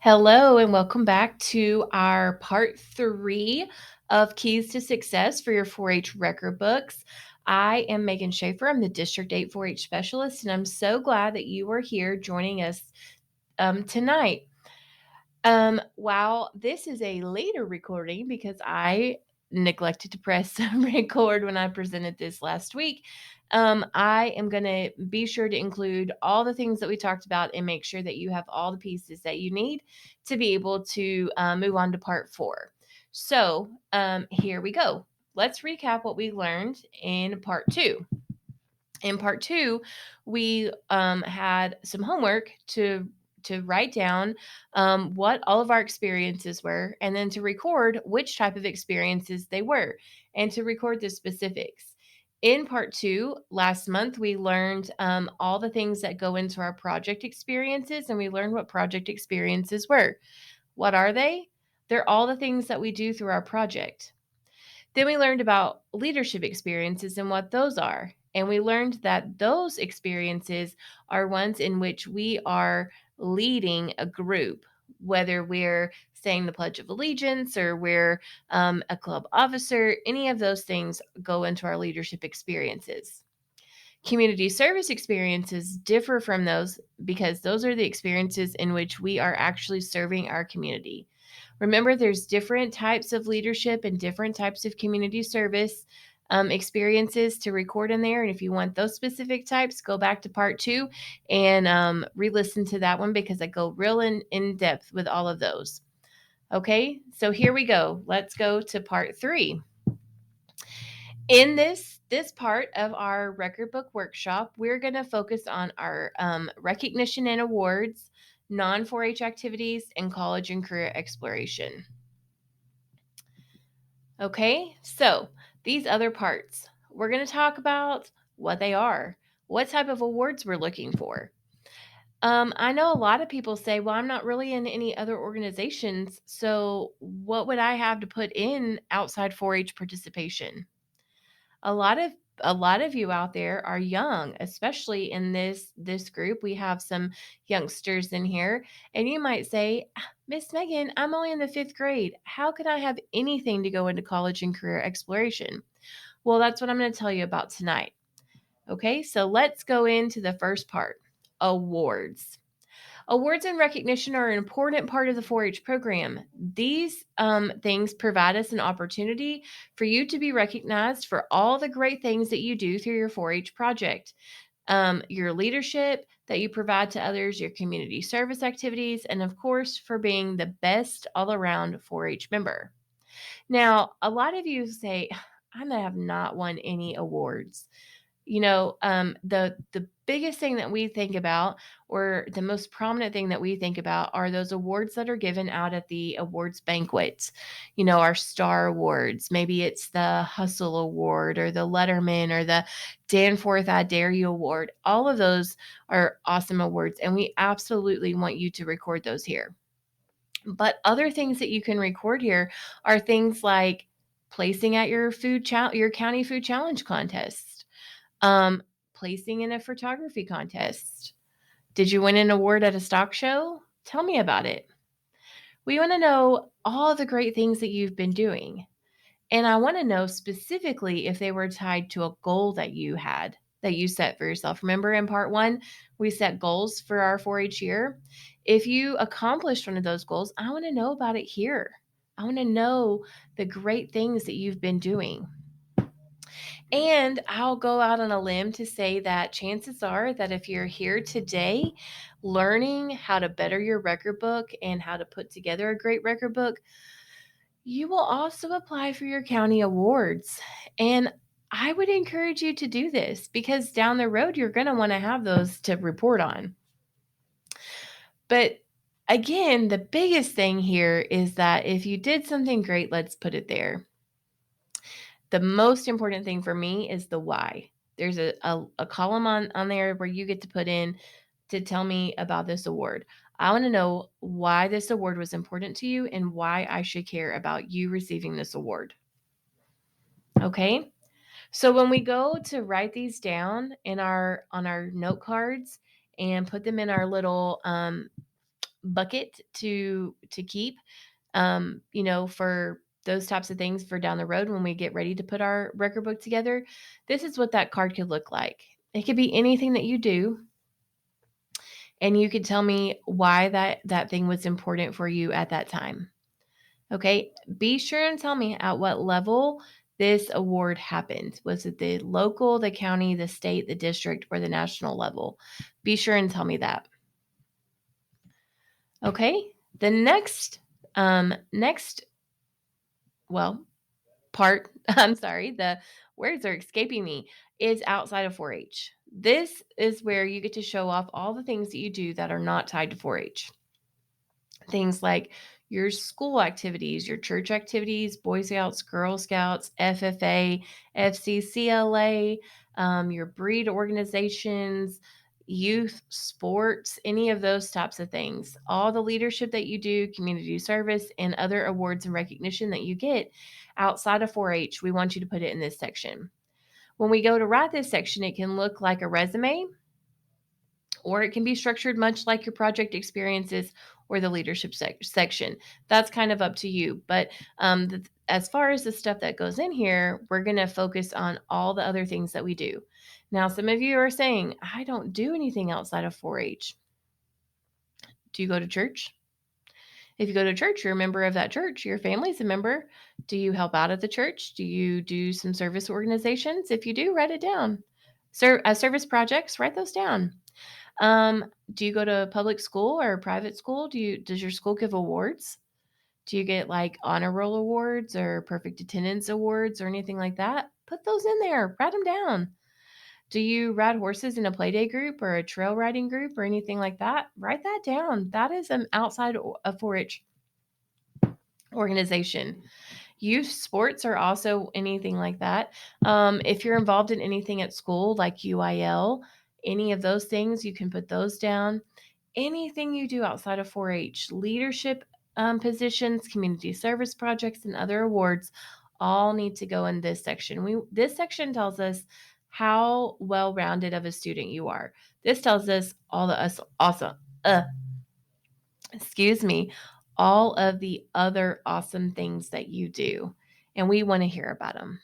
Hello, and welcome back to our part three of Keys to Success for your 4 H record books. I am Megan Schaefer. I'm the District 8 4 H specialist, and I'm so glad that you are here joining us tonight. While this is a later recording because I neglected to press record when I presented this last week, I am going to be sure to include all the things that we talked about and make sure that you have all the pieces that you need to be able to move on to part four. So here we go. Let's recap what we learned in part two. In part two, we had some homework to write down what all of our experiences were, and then to record which type of experiences they were, and to record the specifics. In part two, last month, we learned all the things that go into our project experiences, and we learned what project experiences were. What are they? They're all the things that we do through our project. Then we learned about leadership experiences and what those are. And we learned that those experiences are ones in which we are leading a group, whether we're saying the Pledge of Allegiance or we're a club officer, any of those things go into our leadership experiences. Community service experiences differ from those because those are the experiences in which we are actually serving our community. Remember, there's different types of leadership and different types of community service experiences to record in there. And if you want those specific types, go back to part two and re-listen to that one because I go real in depth with all of those. Okay, so here we go. Let's go to part three. In this part of our record book workshop, we're going to focus on our recognition and awards, non 4-H activities, and college and career exploration. Okay, so these other parts, we're going to talk about what they are, what type of awards we're looking for. I know a lot of people say, well, I'm not really in any other organizations, so what would I have to put in outside 4-H participation? A lot of you out there are young, especially in this group. We have some youngsters in here, and you might say, Miss Megan, I'm only in the 5th grade. How could I have anything to go into college and career exploration? Well, that's what I'm going to tell you about tonight. Okay, so let's go into the first part, awards. Awards and recognition are an important part of the 4 H program. These things provide us an opportunity for you to be recognized for all the great things that you do through your 4 H project. Your leadership that you provide to others, your community service activities, and of course, for being the best all around 4 H member. Now, a lot of you say, I have not won any awards. The biggest thing that we think about, or the most prominent thing that we think about, are those awards that are given out at the awards banquets. Our star awards. Maybe it's the Hustle Award or the Letterman or the Danforth I Dare You Award. All of those are awesome awards, and we absolutely want you to record those here. But other things that you can record here are things like placing at your your county food challenge contest, placing in a photography contest. Did you win an award at a stock show? Tell me about it. We want to know all the great things that you've been doing. And I want to know specifically if they were tied to a goal that you had, that you set for yourself. Remember in part one, we set goals for our 4 H year. If you accomplished one of those goals, I want to know about it here. I want to know the great things that you've been doing. And I'll go out on a limb to say that chances are that if you're here today learning how to better your record book and how to put together a great record book, you will also apply for your county awards. And I would encourage you to do this because down the road, you're going to want to have those to report on. But again, the biggest thing here is that if you did something great, let's put it there. The most important thing for me is the why. There's a column on there where you get to put in to tell me about this award. I want to know why this award was important to you and why I should care about you receiving this award. Okay? So when we go to write these down on our note cards and put them in our little bucket to keep, for those types of things for down the road when we get ready to put our record book together. This is what that card could look like. It could be anything that you do, and you could tell me why that thing was important for you at that time. Okay? Be sure and tell me at what level this award happened. Was it the local, the county, the state, the district, or the national level? Be sure and tell me that. Okay? The next well, part, I'm sorry, the words are escaping me, is outside of 4-H. This is where you get to show off all the things that you do that are not tied to 4-H. Things like your school activities, your church activities, Boy Scouts, Girl Scouts, FFA, FCCLA, your breed organizations, youth sports, any of those types of things. All the leadership that you do, community service, and other awards and recognition that you get outside of 4-H, we want you to put it in this section. When we go to write this section, it can look like a resume, or it can be structured much like your project experiences or the leadership section. That's kind of up to you. But as far as the stuff that goes in here, we're going to focus on all the other things that we do. Now, some of you are saying, I don't do anything outside of 4-H. Do you go to church? If you go to church, you're a member of that church. Your family's a member. Do you help out at the church? Do you do some service organizations? If you do, write it down. Service projects, write those down. Do you go to public school or private school? Does your school give awards? Do you get like honor roll awards or perfect attendance awards or anything like that? Put those in there. Write them down. Do you ride horses in a playday group or a trail riding group or anything like that? Write that down. That is an outside of 4-H organization. Youth sports are also anything like that. If you're involved in anything at school like UIL, any of those things, you can put those down. Anything you do outside of 4-H, leadership positions, community service projects, and other awards all need to go in this section. This section tells us how well-rounded of a student you are. This tells us excuse me, all of the other awesome things that you do, and we want to hear about them.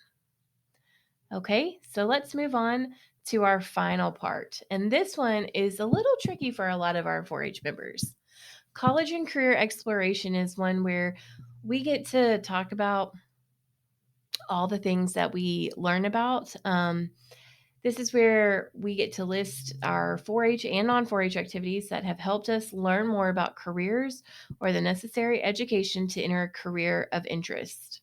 Okay, so let's move on to our final part. And this one is a little tricky for a lot of our 4-H members. College and career exploration is one where we get to talk about all the things that we learn about. This is where we get to list our 4-H and non 4-H activities that have helped us learn more about careers or the necessary education to enter a career of interest.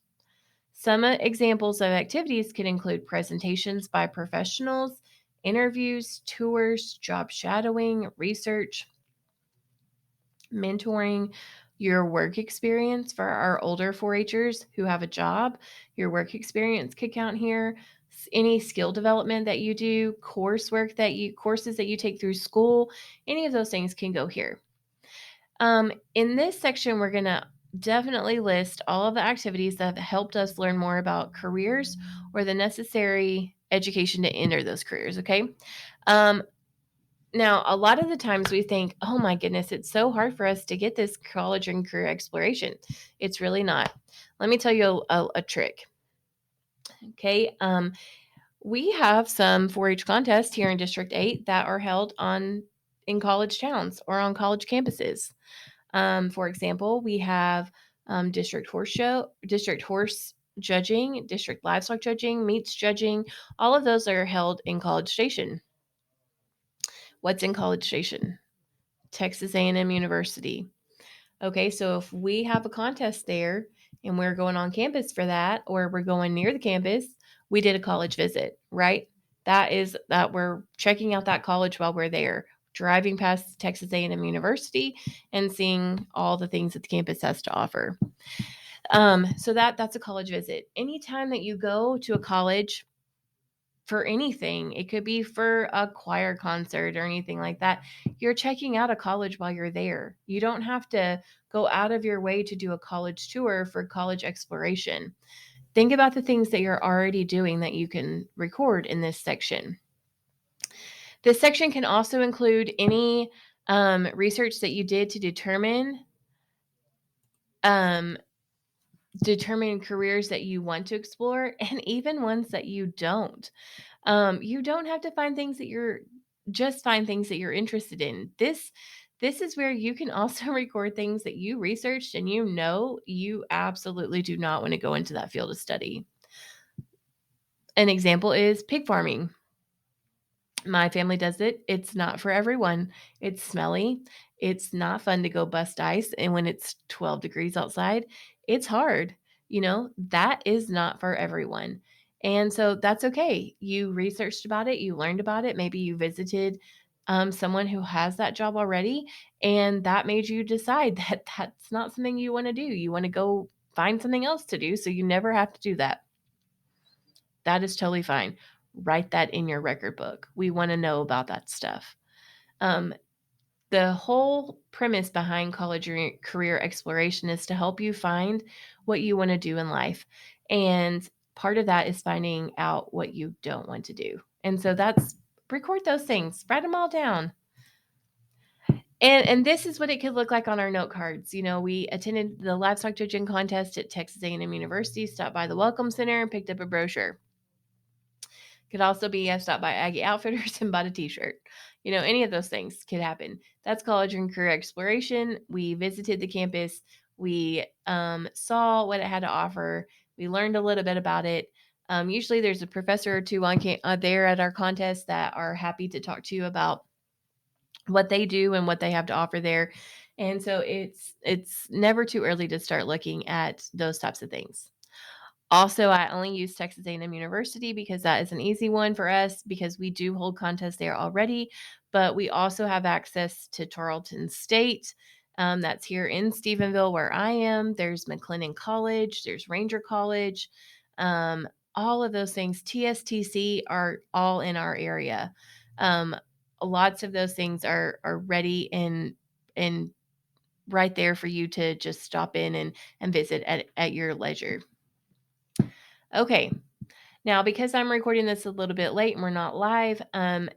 Some examples of activities can include presentations by professionals, interviews, tours, job shadowing, research, mentoring, your work experience for our older 4-Hers who have a job. Your work experience could count here. Any skill development that you do, courses that you take through school, any of those things can go here. In this section, we're going to definitely list all of the activities that have helped us learn more about careers or the necessary education to enter those careers. Okay. Now, a lot of the times we think, oh my goodness, it's so hard for us to get this college and career exploration. It's really not. Let me tell you a trick. Okay. We have some 4-H contests here in District 8 that are held in college towns or on college campuses. For example, we have district horse judging, district livestock judging, meats judging. All of those are held in College Station. What's in College Station? Texas A&M University. Okay, so if we have a contest there and we're going on campus for that, or we're going near the campus, we did a college visit, right? That is that we're checking out that college while we're there, driving past Texas A&M University and seeing all the things that the campus has to offer. So that's a college visit. Anytime that you go to a college for anything, it could be for a choir concert or anything like that, you're checking out a college while you're there. You don't have to go out of your way to do a college tour for college exploration. Think about the things that you're already doing that you can record in this section. This section can also include any research that you did to um, determine careers that you want to explore and even ones that you don't. You don't have to find things that you're just find things that you're interested in. This is where you can also record things that you researched and you know you absolutely do not want to go into that field of study. An example is pig farming. My family does it. It's not for everyone. It's smelly. It's not fun to go bust ice. And when it's 12 degrees outside, it's hard. That is not for everyone. And so that's okay. You researched about it, you learned about it. Maybe you visited someone who has that job already, and that made you decide that that's not something you want to do. You want to go find something else to do so you never have to do that. That is totally fine. Write that in your record book. We want to know about that stuff. Um, the whole premise behind college career exploration is to help you find what you want to do in life. And part of that is finding out what you don't want to do. And so that's record those things, write them all down. And this is what it could look like on our note cards. We attended the livestock judging contest at Texas A&M University, stopped by the Welcome Center, and picked up a brochure. Could also be I stopped by Aggie Outfitters and bought a t-shirt. Any of those things could happen. That's college and career exploration. We visited the campus. We saw what it had to offer. We learned a little bit about it. Usually there's a professor or two on there at our contest that are happy to talk to you about what they do and what they have to offer there. And so it's never too early to start looking at those types of things. Also, I only use Texas A&M University because that is an easy one for us because we do hold contests there already, but we also have access to Tarleton State. That's here in Stephenville where I am. There's McLennan College, there's Ranger College, um, all of those things. TSTC are all in our area. Um, Lots of those things are ready and right there for you to just stop in and visit at your leisure. Okay, now, because I'm recording this a little bit late and we're not live,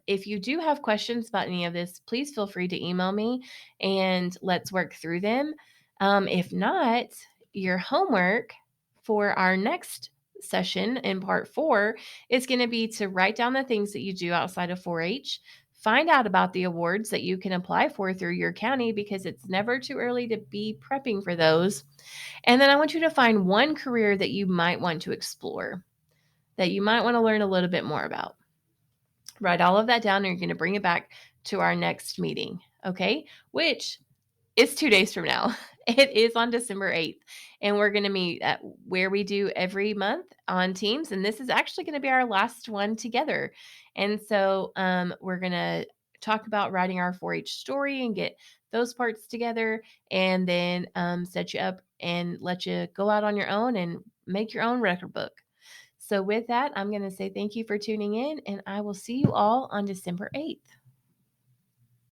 if you do have questions about any of this, please feel free to email me and let's work through them. If not, your homework for our next session in part 4 is going to be to write down the things that you do outside of 4 H. Find out about the awards that you can apply for through your county because it's never too early to be prepping for those. And then I want you to find one career that you might want to explore, that you might want to learn a little bit more about. Write all of that down and you're going to bring it back to our next meeting, okay? Which is 2 days from now. It is on December 8th, and we're going to meet at where we do every month on Teams, and this is actually going to be our last one together. And so we're going to talk about writing our 4-H story and get those parts together, and then set you up and let you go out on your own and make your own record book. So with that, I'm going to say thank you for tuning in, and I will see you all on December 8th.